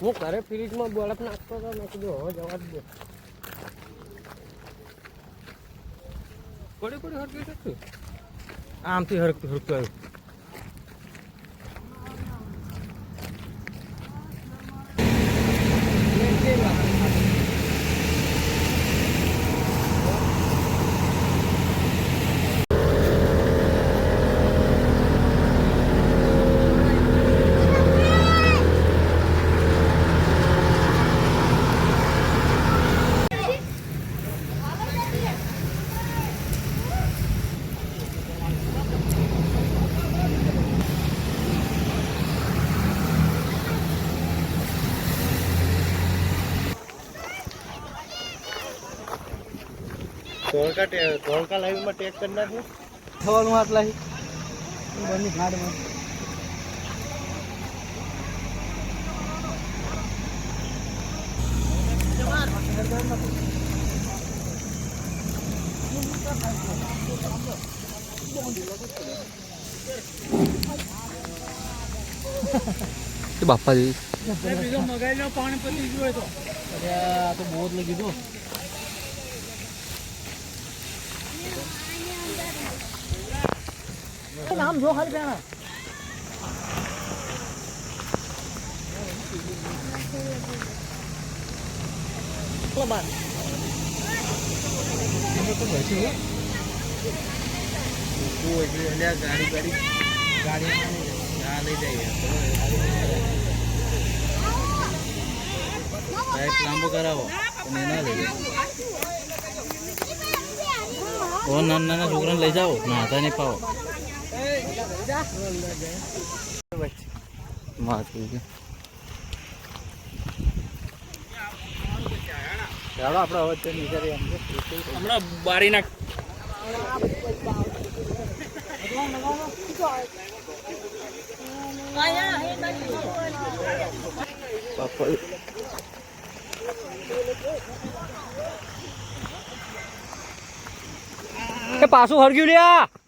હું ઘરે ફ્રીજમાં બરફ નાખતો હતો મેં કીધું હવે જવા જ દે કોડી કોડી હરકી શકતું આમથી હરકતું હરકતું આવ્યું ધોળકા લાઈવમાં ટેક કરી નાખ્યું થવાનું આટલા બની ઘાટમાં બાપા જી મગાઈ લો પાણી પતી ગયું તો આ તો બહુ જ લઈ કીધું નામ જો ખાલી પેના બાર તો બેસી ગાડી લઈ જઈએ લાંબો કરાવો તમે ના લઈ જાઓ નાના છોકરાને લઈ જાઓ નાતા નહીં પાવો આપણે હવે નીકળીએ હમણાં બારી નાખ પાછું હરગ્યું લ્યા